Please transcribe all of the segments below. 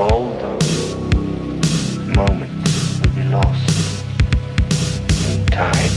all those moments will be lost in time.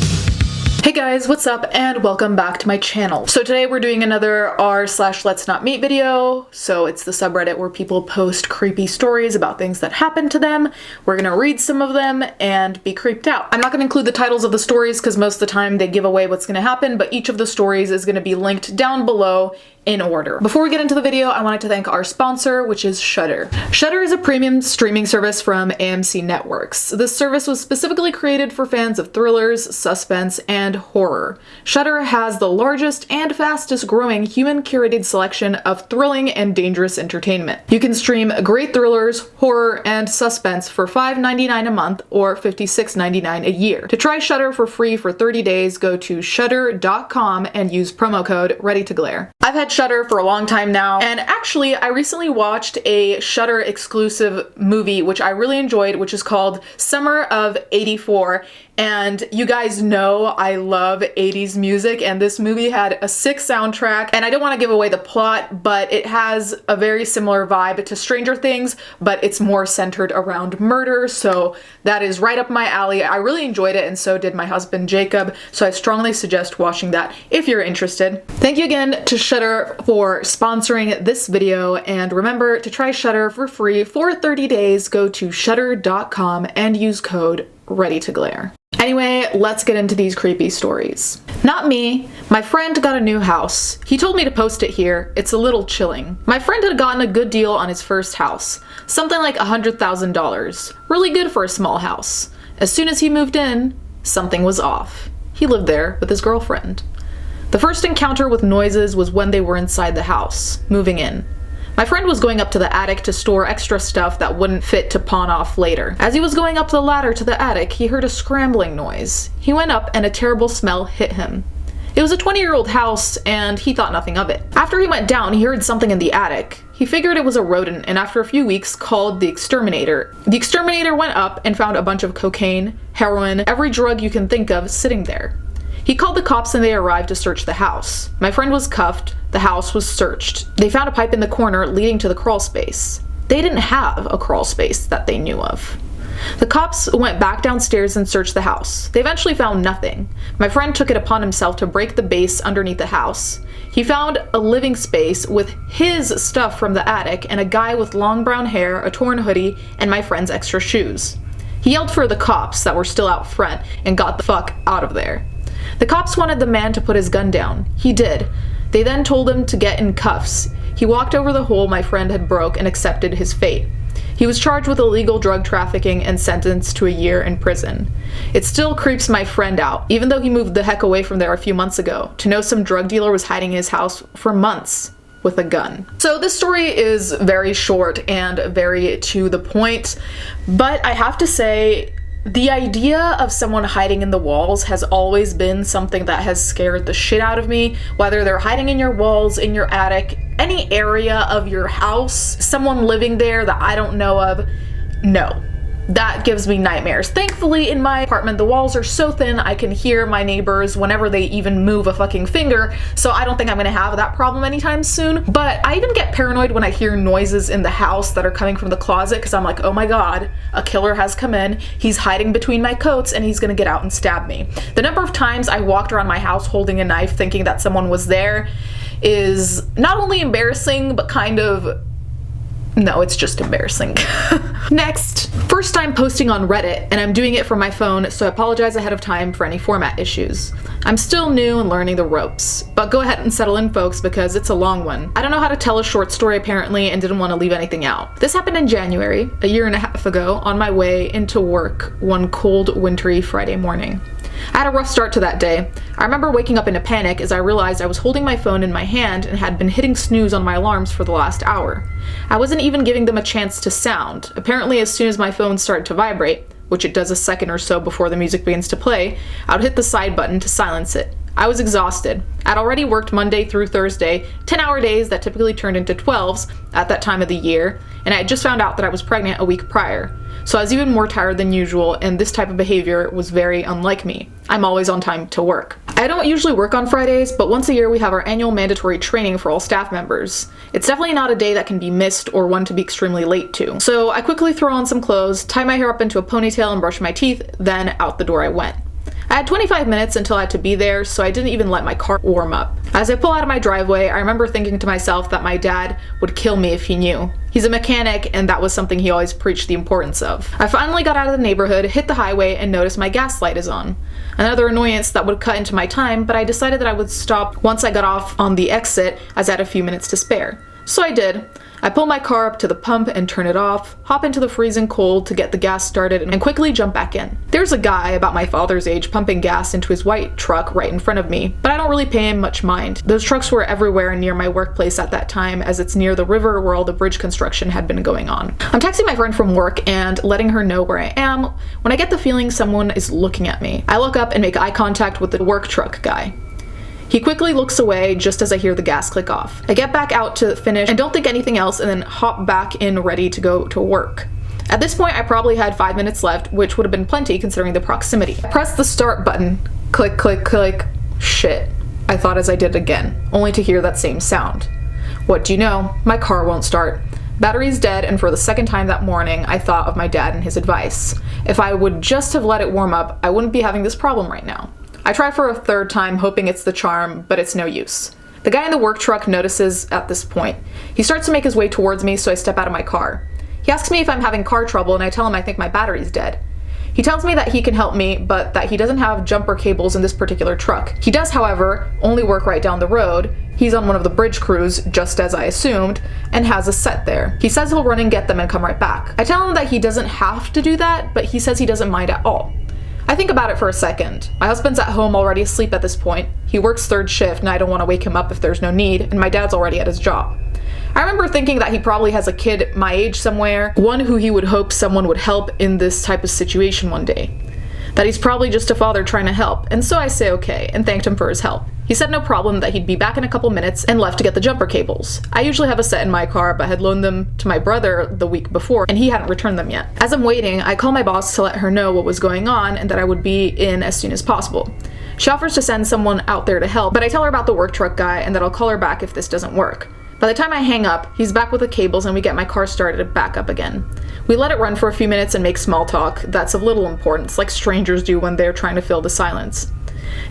Hey guys, what's up and welcome back to my channel. So today we're doing another r/let's not meet video. So it's the subreddit where people post creepy stories about things that happened to them. We're gonna read some of them and be creeped out. I'm not gonna include the titles of the stories because most of the time they give away what's gonna happen, but each of the stories is gonna be linked down below in order. Before we get into the video, I wanted to thank our sponsor, which is Shudder. Shudder is a premium streaming service from AMC Networks. This service was specifically created for fans of thrillers, suspense, and horror. Shudder has the largest and fastest growing human-curated selection of thrilling and dangerous entertainment. You can stream great thrillers, horror, and suspense for $5.99 a month or $56.99 a year. To try Shudder for free for 30 days, go to shudder.com and use promo code ReadyToGlare. I've had Shudder for a long time now, and actually I recently watched a Shudder exclusive movie which I really enjoyed, which is called Summer of '84. And you guys know I love 80s music, and this movie had a sick soundtrack, and I don't want to give away the plot, but it has a very similar vibe to Stranger Things, but it's more centered around murder, so that is right up my alley. I really enjoyed it, and so did my husband Jacob, so I strongly suggest watching that if you're interested. Thank you again to Shudder for sponsoring this video, and remember to try Shudder for free for 30 days. Go to shudder.com and use code ReadyToGlare. Anyway, let's get into these creepy stories. Not me. My friend got a new house. He told me to post it here. It's a little chilling. My friend had gotten a good deal on his first house. Something like $100,000. Really good for a small house. As soon as he moved in, something was off. He lived there with his girlfriend. The first encounter with noises was when they were inside the house, moving in. My friend was going up to the attic to store extra stuff that wouldn't fit to pawn off later. As he was going up the ladder to the attic, he heard a scrambling noise. He went up and a terrible smell hit him. It was a 20-year-old house and he thought nothing of it. After he went down, he heard something in the attic. He figured it was a rodent and after a few weeks called the exterminator. The exterminator went up and found a bunch of cocaine, heroin, every drug you can think of sitting there. He called the cops and they arrived to search the house. My friend was cuffed. The house was searched. They found a pipe in the corner leading to the crawl space. They didn't have a crawl space that they knew of. The cops went back downstairs and searched the house. They eventually found nothing. My friend took it upon himself to break the base underneath the house. He found a living space with his stuff from the attic and a guy with long brown hair, a torn hoodie, and my friend's extra shoes. He yelled for the cops that were still out front and got the fuck out of there. The cops wanted the man to put his gun down. He did. They then told him to get in cuffs. He walked over the hole my friend had broke and accepted his fate. He was charged with illegal drug trafficking and sentenced to a year in prison. It still creeps my friend out, even though he moved the heck away from there a few months ago, to know some drug dealer was hiding in his house for months with a gun. So this story is very short and very to the point, but I have to say, the idea of someone hiding in the walls has always been something that has scared the shit out of me. Whether they're hiding in your walls, in your attic, any area of your house, someone living there that I don't know of, no. That gives me nightmares. Thankfully, in my apartment, the walls are so thin I can hear my neighbors whenever they even move a fucking finger, so I don't think I'm gonna have that problem anytime soon. But I even get paranoid when I hear noises in the house that are coming from the closet because I'm like, oh my god, a killer has come in, he's hiding between my coats, and he's gonna get out and stab me. The number of times I walked around my house holding a knife thinking that someone was there is not only embarrassing, but kind of... no, it's just embarrassing. Next, first time posting on Reddit, and I'm doing it from my phone, so I apologize ahead of time for any format issues. I'm still new and learning the ropes, but go ahead and settle in, folks, because it's a long one. I don't know how to tell a short story apparently and didn't want to leave anything out. This happened in January, a year and a half ago, on my way into work one cold, wintry Friday morning. I had a rough start to that day. I remember waking up in a panic as I realized I was holding my phone in my hand and had been hitting snooze on my alarms for the last hour. I wasn't even giving them a chance to sound. Apparently, as soon as my phone started to vibrate, which it does a second or so before the music begins to play, I would hit the side button to silence it. I was exhausted. I'd already worked Monday through Thursday, 10-hour days that typically turned into 12s at that time of the year, and I had just found out that I was pregnant a week prior. so I was even more tired than usual, and this type of behavior was very unlike me. I'm always on time to work. I don't usually work on Fridays, but once a year we have our annual mandatory training for all staff members. It's definitely not a day that can be missed or one to be extremely late to. So I quickly throw on some clothes, tie my hair up into a ponytail and brush my teeth, then out the door I went. I had 25 minutes until I had to be there, so I didn't even let my car warm up. As I pull out of my driveway, I remember thinking to myself that my dad would kill me if he knew. He's a mechanic, and that was something he always preached the importance of. I finally got out of the neighborhood, hit the highway, and noticed my gas light is on. Another annoyance that would cut into my time, but I decided that I would stop once I got off on the exit, as I had a few minutes to spare. So I did. I pull my car up to the pump and turn it off, hop into the freezing cold to get the gas started, and quickly jump back in. There's a guy about my father's age pumping gas into his white truck right in front of me, but I don't really pay him much mind. Those trucks were everywhere near my workplace at that time, as it's near the river where all the bridge construction had been going on. I'm texting my friend from work and letting her know where I am when I get the feeling someone is looking at me. I look up and make eye contact with the work truck guy. He quickly looks away just as I hear the gas click off. I get back out to finish and don't think anything else, and then hop back in ready to go to work. At this point, I probably had 5 minutes left, which would have been plenty considering the proximity. I press the start button. Click, click, click. Shit, I thought as I did again, only to hear that same sound. What do you know? My car won't start. Battery's dead, and for the second time that morning, I thought of my dad and his advice. If I would just have let it warm up, I wouldn't be having this problem right now. I try for a third time, hoping it's the charm, but it's no use. The guy in the work truck notices at this point. He starts to make his way towards me, so I step out of my car. He asks me if I'm having car trouble, and I tell him I think my battery's dead. He tells me that he can help me, but that he doesn't have jumper cables in this particular truck. He does, however, only work right down the road. He's on one of the bridge crews, just as I assumed, and has a set there. He says he'll run and get them and come right back. I tell him that he doesn't have to do that, but he says he doesn't mind at all. I think about it for a second. My husband's at home already asleep at this point. He works third shift and I don't want to wake him up if there's no need, and my dad's already at his job. I remember thinking that he probably has a kid my age somewhere, one who he would hope someone would help in this type of situation one day. That he's probably just a father trying to help, and so I say okay, and thanked him for his help. He said no problem, that he'd be back in a couple minutes, and left to get the jumper cables. I usually have a set in my car, but had loaned them to my brother the week before, and he hadn't returned them yet. As I'm waiting, I call my boss to let her know what was going on, and that I would be in as soon as possible. She offers to send someone out there to help, but I tell her about the work truck guy, and that I'll call her back if this doesn't work. By the time I hang up, he's back with the cables and we get my car started back up again. We let it run for a few minutes and make small talk that's of little importance, like strangers do when they're trying to fill the silence.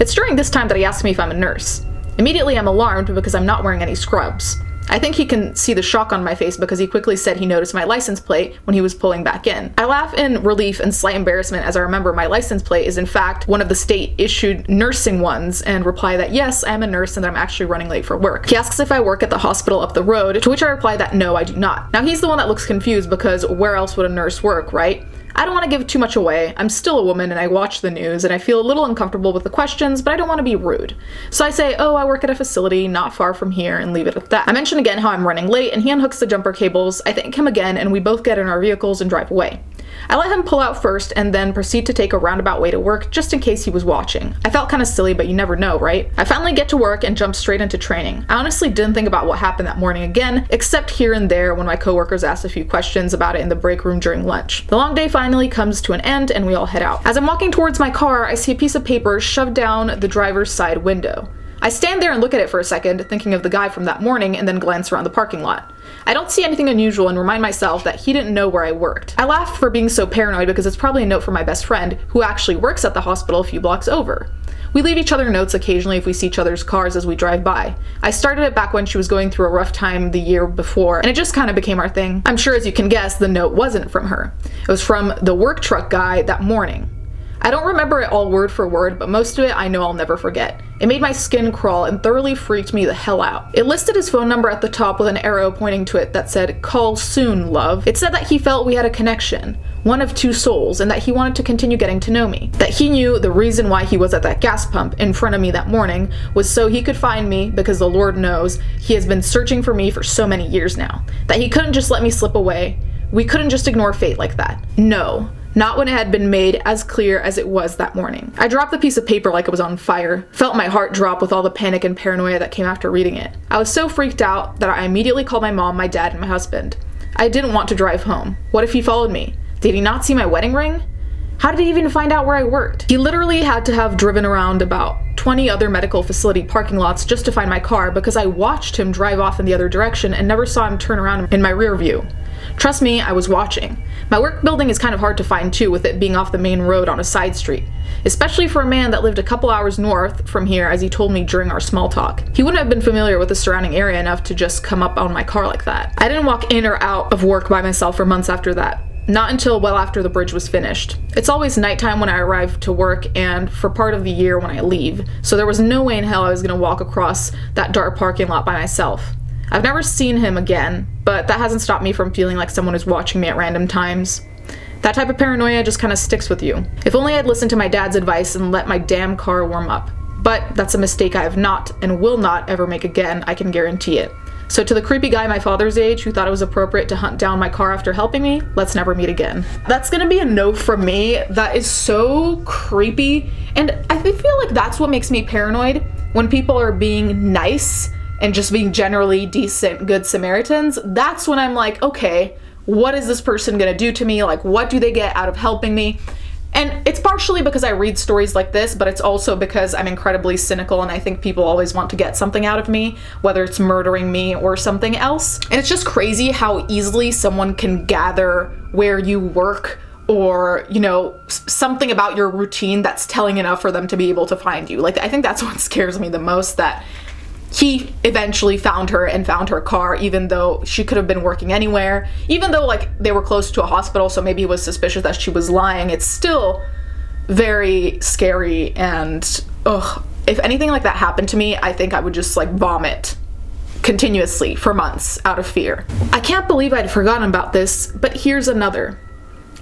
It's during this time that he asks me if I'm a nurse. Immediately I'm alarmed because I'm not wearing any scrubs. I think he can see the shock on my face because he quickly said he noticed my license plate when he was pulling back in. I laugh in relief and slight embarrassment as I remember my license plate is in fact one of the state-issued nursing ones, and reply that yes, I am a nurse and that I'm actually running late for work. He asks if I work at the hospital up the road, to which I reply that no, I do not. Now he's the one that looks confused because where else would a nurse work, right? I don't want to give too much away. I'm still a woman and I watch the news and I feel a little uncomfortable with the questions, but I don't want to be rude. So I say, oh, I work at a facility not far from here, and leave it at that. I mention again how I'm running late and he unhooks the jumper cables. I thank him again and we both get in our vehicles and drive away. I let him pull out first and then proceed to take a roundabout way to work just in case he was watching. I felt kind of silly, but you never know, right? I finally get to work and jump straight into training. I honestly didn't think about what happened that morning again, except here and there when my coworkers asked a few questions about it in the break room during lunch. The long day finally comes to an end and we all head out. As I'm walking towards my car, I see a piece of paper shoved down the driver's side window. I stand there and look at it for a second, thinking of the guy from that morning, and then glance around the parking lot. I don't see anything unusual and remind myself that he didn't know where I worked. I laugh for being so paranoid because it's probably a note from my best friend, who actually works at the hospital a few blocks over. We leave each other notes occasionally if we see each other's cars as we drive by. I started it back when she was going through a rough time the year before, and it just kind of became our thing. I'm sure as you can guess, the note wasn't from her. It was from the work truck guy that morning. I don't remember it all word for word, but most of it I know I'll never forget. It made my skin crawl and thoroughly freaked me the hell out. It listed his phone number at the top with an arrow pointing to it that said, "Call soon, love." It said that he felt we had a connection, one of two souls, and that he wanted to continue getting to know me. That he knew the reason why he was at that gas pump in front of me that morning was so he could find me, because the Lord knows he has been searching for me for so many years now. That he couldn't just let me slip away. We couldn't just ignore fate like that. No. Not when it had been made as clear as it was that morning. I dropped the piece of paper like it was on fire, felt my heart drop with all the panic and paranoia that came after reading it. I was so freaked out that I immediately called my mom, my dad, and my husband. I didn't want to drive home. What if he followed me? Did he not see my wedding ring? How did he even find out where I worked? He literally had to have driven around about 20 other medical facility parking lots just to find my car because I watched him drive off in the other direction and never saw him turn around in my rear view. Trust me, I was watching. My work building is kind of hard to find too, with it being off the main road on a side street, especially for a man that lived a couple hours north from here, as he told me during our small talk. He wouldn't have been familiar with the surrounding area enough to just come up on my car like that. I didn't walk in or out of work by myself for months after that. Not until well after the bridge was finished. It's always nighttime when I arrive to work and for part of the year when I leave, so there was no way in hell I was going to walk across that dark parking lot by myself. I've never seen him again, but that hasn't stopped me from feeling like someone is watching me at random times. That type of paranoia just kind of sticks with you. If only I'd listened to my dad's advice and let my damn car warm up. But that's a mistake I have not and will not ever make again, I can guarantee it. So to the creepy guy my father's age who thought it was appropriate to hunt down my car after helping me, let's never meet again. That's gonna be a no from me. That is so creepy. And I feel like that's what makes me paranoid, when people are being nice and just being generally decent, good Samaritans. That's when I'm like, okay, what is this person gonna do to me? Like, what do they get out of helping me? And it's partially because I read stories like this, but it's also because I'm incredibly cynical and I think people always want to get something out of me, whether it's murdering me or something else. And it's just crazy how easily someone can gather where you work or, you know, something about your routine that's telling enough for them to be able to find you. Like, I think that's what scares me the most, that he eventually found her and found her car, even though she could have been working anywhere. Even though, like, they were close to a hospital, so maybe he was suspicious that she was lying. It's still very scary, and ugh. If anything like that happened to me, I think I would just, like, vomit continuously for months out of fear. I can't believe I'd forgotten about this, but here's another.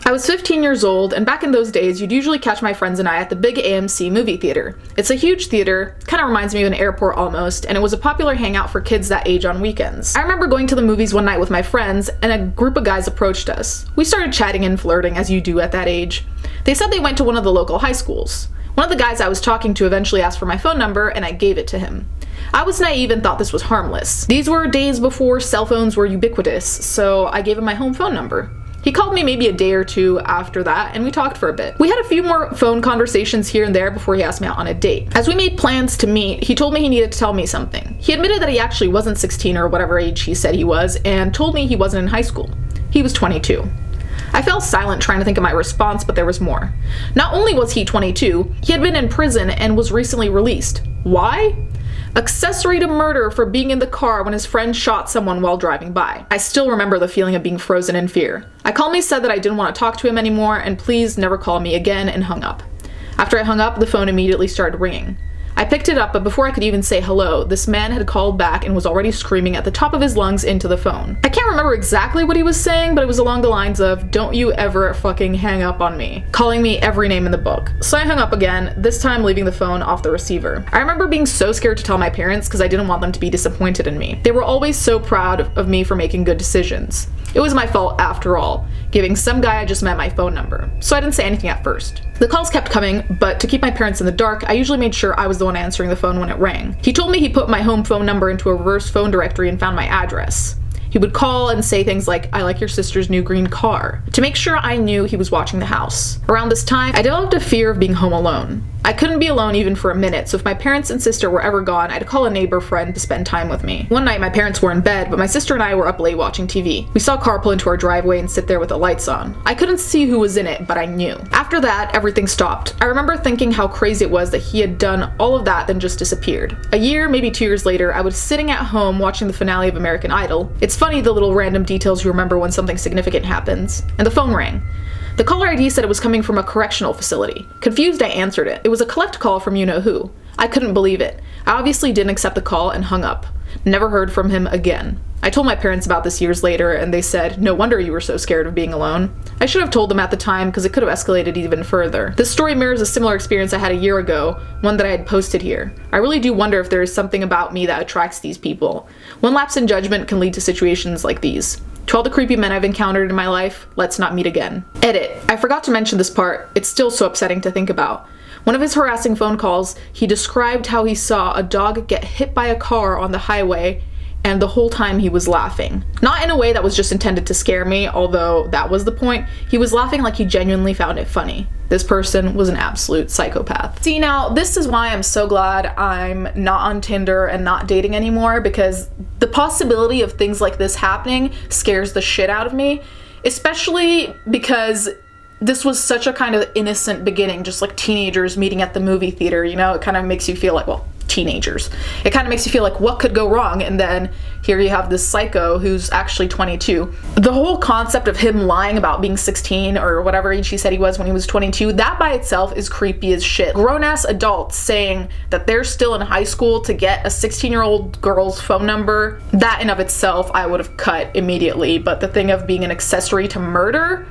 I was 15 years old, and back in those days, you'd usually catch my friends and I at the big AMC movie theater. It's a huge theater, kind of reminds me of an airport almost, and it was a popular hangout for kids that age on weekends. I remember going to the movies one night with my friends, and a group of guys approached us. We started chatting and flirting, as you do at that age. They said they went to one of the local high schools. One of the guys I was talking to eventually asked for my phone number, and I gave it to him. I was naive and thought this was harmless. These were days before cell phones were ubiquitous, so I gave him my home phone number. He called me maybe a day or two after that, and we talked for a bit. We had a few more phone conversations here and there before he asked me out on a date. As we made plans to meet, he told me he needed to tell me something. He admitted that he actually wasn't 16 or whatever age he said he was, and told me he wasn't in high school. He was 22. I fell silent trying to think of my response, but there was more. Not only was he 22, he had been in prison and was recently released. Why? Accessory to murder for being in the car when his friend shot someone while driving by. I still remember the feeling of being frozen in fear. I calmly said that I didn't want to talk to him anymore and please never call me again, and hung up. After I hung up, the phone immediately started ringing. I picked it up, but before I could even say hello, this man had called back and was already screaming at the top of his lungs into the phone. I can't remember exactly what he was saying, but it was along the lines of, "Don't you ever fucking hang up on me," calling me every name in the book. So I hung up again, this time leaving the phone off the receiver. I remember being so scared to tell my parents because I didn't want them to be disappointed in me. They were always so proud of me for making good decisions. It was my fault after all, giving some guy I just met my phone number, so I didn't say anything at first. The calls kept coming, but to keep my parents in the dark, I usually made sure I was the one answering the phone when it rang. He told me he put my home phone number into a reverse phone directory and found my address. He would call and say things like, "I like your sister's new green car," to make sure I knew he was watching the house. Around this time, I developed a fear of being home alone. I couldn't be alone even for a minute, so if my parents and sister were ever gone, I'd call a neighbor friend to spend time with me. One night, my parents were in bed, but my sister and I were up late watching TV. We saw a car pull into our driveway and sit there with the lights on. I couldn't see who was in it, but I knew. After that, everything stopped. I remember thinking how crazy it was that he had done all of that then just disappeared. A year, maybe 2 years later, I was sitting at home watching the finale of American Idol. It's funny the little random details you remember when something significant happens. And the phone rang. The caller ID said it was coming from a correctional facility. Confused, I answered it. It was a collect call from you-know-who. I couldn't believe it. I obviously didn't accept the call and hung up. Never heard from him again. I told my parents about this years later, and they said, "No wonder you were so scared of being alone." I should have told them at the time because it could have escalated even further. This story mirrors a similar experience I had a year ago, one that I had posted here. I really do wonder if there is something about me that attracts these people. One lapse in judgment can lead to situations like these. To all the creepy men I've encountered in my life, let's not meet again. Edit. I forgot to mention this part. It's still so upsetting to think about. One of his harassing phone calls, he described how he saw a dog get hit by a car on the highway and the whole time he was laughing. Not in a way that was just intended to scare me, although that was the point. He was laughing like he genuinely found it funny. This person was an absolute psychopath. See, now, this is why I'm so glad I'm not on Tinder and not dating anymore, because the possibility of things like this happening scares the shit out of me, especially because this was such a kind of innocent beginning, just like teenagers meeting at the movie theater, you know? It kind of makes you feel like, well, teenagers. It kind of makes you feel like what could go wrong, and then here you have this psycho who's actually 22. The whole concept of him lying about being 16 or whatever age he said he was when he was 22, that by itself is creepy as shit. Grown-ass adults saying that they're still in high school to get a 16-year-old girl's phone number, that in of itself I would have cut immediately, but the thing of being an accessory to murder,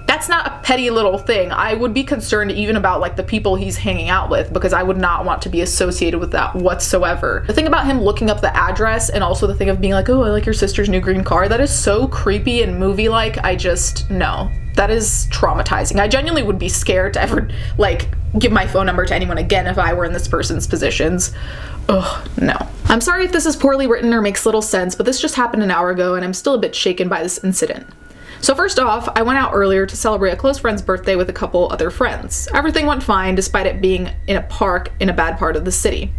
that's not a petty little thing. I would be concerned even about like the people he's hanging out with, because I would not want to be associated with that whatsoever. The thing about him looking up the address, and also the thing of being like, oh, I like your sister's new green car, that is so creepy and movie-like. I just, no. That is traumatizing. I genuinely would be scared to ever like give my phone number to anyone again if I were in this person's positions. Ugh, no. I'm sorry if this is poorly written or makes little sense, but this just happened an hour ago and I'm still a bit shaken by this incident. So first off, I went out earlier to celebrate a close friend's birthday with a couple other friends. Everything went fine despite it being in a park in a bad part of the city.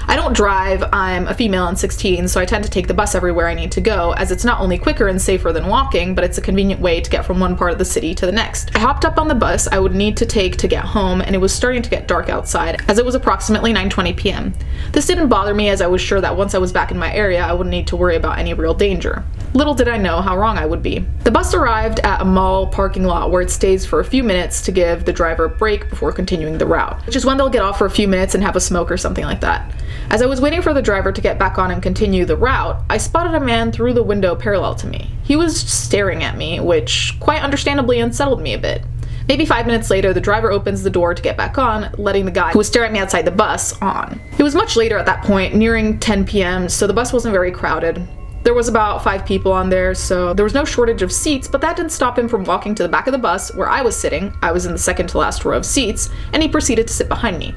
I don't drive, I'm a female and 16, so I tend to take the bus everywhere I need to go, as it's not only quicker and safer than walking, but it's a convenient way to get from one part of the city to the next. I hopped up on the bus I would need to take to get home, and it was starting to get dark outside, as it was approximately 9:20 p.m. This didn't bother me, as I was sure that once I was back in my area, I wouldn't need to worry about any real danger. Little did I know how wrong I would be. The bus arrived at a mall parking lot where it stays for a few minutes to give the driver a break before continuing the route, which is when they'll get off for a few minutes and have a smoke or something like that. As I was waiting for the driver to get back on and continue the route, I spotted a man through the window parallel to me. He was staring at me, which quite understandably unsettled me a bit. Maybe 5 minutes later, the driver opens the door to get back on, letting the guy who was staring at me outside the bus on. It was much later at that point, nearing 10 p.m., so the bus wasn't very crowded. There was about 5 people on there, so there was no shortage of seats, but that didn't stop him from walking to the back of the bus where I was sitting. I was in the second to last row of seats, and he proceeded to sit behind me.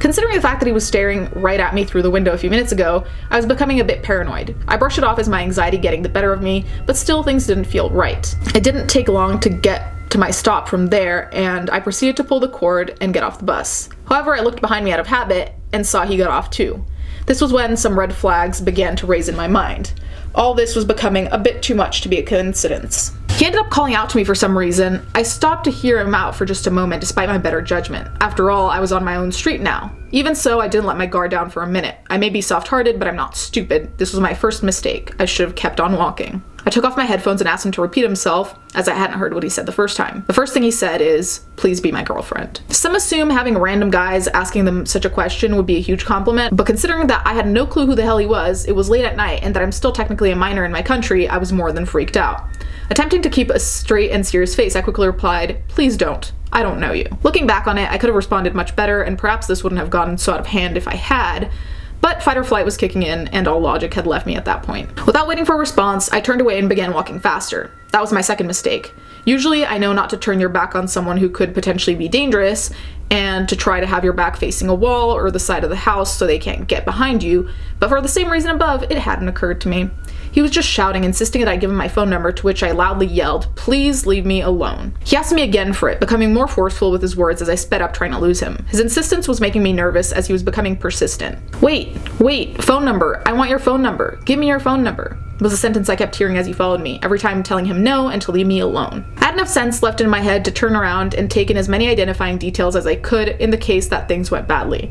Considering the fact that he was staring right at me through the window a few minutes ago, I was becoming a bit paranoid. I brushed it off as my anxiety getting the better of me, but still things didn't feel right. It didn't take long to get to my stop from there, and I proceeded to pull the cord and get off the bus. However, I looked behind me out of habit and saw he got off too. This was when some red flags began to raise in my mind. All this was becoming a bit too much to be a coincidence. He ended up calling out to me for some reason. I stopped to hear him out for just a moment despite my better judgment. After all, I was on my own street now. Even so, I didn't let my guard down for a minute. I may be soft-hearted, but I'm not stupid. This was my first mistake. I should have kept on walking. I took off my headphones and asked him to repeat himself, as I hadn't heard what he said the first time. The first thing he said is, "Please be my girlfriend." Some assume having random guys asking them such a question would be a huge compliment, but considering that I had no clue who the hell he was, it was late at night, and that I'm still technically a minor in my country, I was more than freaked out. Attempting to keep a straight and serious face, I quickly replied, "Please don't. I don't know you." Looking back on it, I could have responded much better, and perhaps this wouldn't have gotten so out of hand if I had, but fight or flight was kicking in, and all logic had left me at that point. Without waiting for a response, I turned away and began walking faster. That was my second mistake. Usually, I know not to turn your back on someone who could potentially be dangerous, and to try to have your back facing a wall or the side of the house so they can't get behind you, but for the same reason above, it hadn't occurred to me. He was just shouting, insisting that I give him my phone number, to which I loudly yelled, "Please leave me alone." He asked me again for it, becoming more forceful with his words as I sped up trying to lose him. His insistence was making me nervous as he was becoming persistent. Wait, phone number. I want your phone number. Give me your phone number," was the sentence I kept hearing as he followed me, every time telling him no and to leave me alone. I had enough sense left in my head to turn around and take in as many identifying details as I could in the case that things went badly.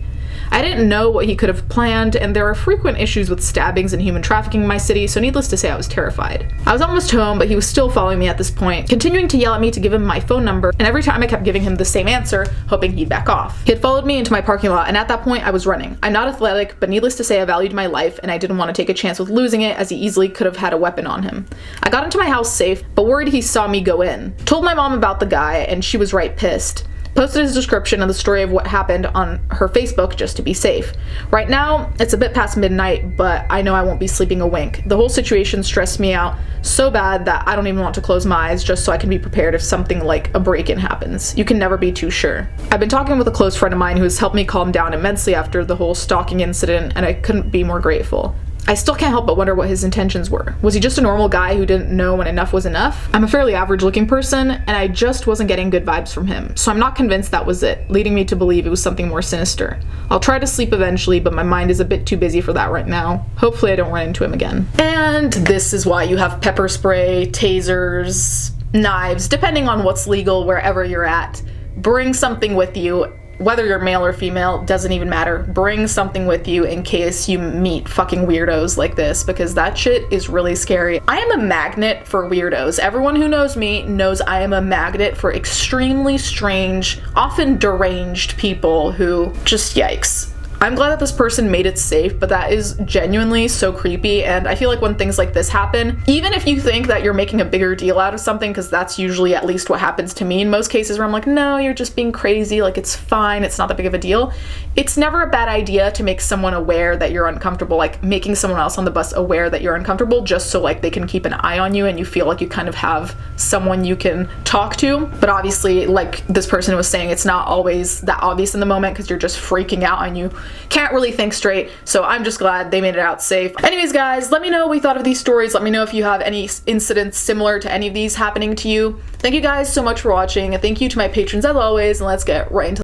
I didn't know what he could have planned, and there are frequent issues with stabbings and human trafficking in my city, so needless to say I was terrified. I was almost home, but he was still following me at this point, continuing to yell at me to give him my phone number, and every time I kept giving him the same answer, hoping he'd back off. He had followed me into my parking lot, and at that point I was running. I'm not athletic, but needless to say I valued my life, and I didn't want to take a chance with losing it, as he easily could have had a weapon on him. I got into my house safe, but worried he saw me go in. Told my mom about the guy, and she was right pissed. Posted his description of the story of what happened on her Facebook just to be safe. Right now, it's a bit past midnight, but I know I won't be sleeping a wink. The whole situation stressed me out so bad that I don't even want to close my eyes just so I can be prepared if something like a break-in happens. You can never be too sure. I've been talking with a close friend of mine who has helped me calm down immensely after the whole stalking incident, and I couldn't be more grateful. I still can't help but wonder what his intentions were. Was he just a normal guy who didn't know when enough was enough? I'm a fairly average looking person, and I just wasn't getting good vibes from him, so I'm not convinced that was it, leading me to believe it was something more sinister. I'll try to sleep eventually, but my mind is a bit too busy for that right now. Hopefully I don't run into him again. And this is why you have pepper spray, tasers, knives, depending on what's legal wherever you're at. Bring something with you. Whether you're male or female, doesn't even matter. Bring something with you in case you meet fucking weirdos like this, because that shit is really scary. I am a magnet for weirdos. Everyone who knows me knows I am a magnet for extremely strange, often deranged people who just yikes. I'm glad that this person made it safe, but that is genuinely so creepy, and I feel like when things like this happen, even if you think that you're making a bigger deal out of something, because that's usually at least what happens to me in most cases where I'm like, no, you're just being crazy, like it's fine, it's not that big of a deal. It's never a bad idea to make someone aware that you're uncomfortable, like making someone else on the bus aware that you're uncomfortable, just so like they can keep an eye on you and you feel like you kind of have someone you can talk to. But obviously, like this person was saying, it's not always that obvious in the moment because you're just freaking out and you can't really think straight, so I'm just glad they made it out safe. Anyways, guys, let me know what you thought of these stories. Let me know if you have any incidents similar to any of these happening to you. Thank you guys so much for watching, and thank you to my patrons as always, and let's get right into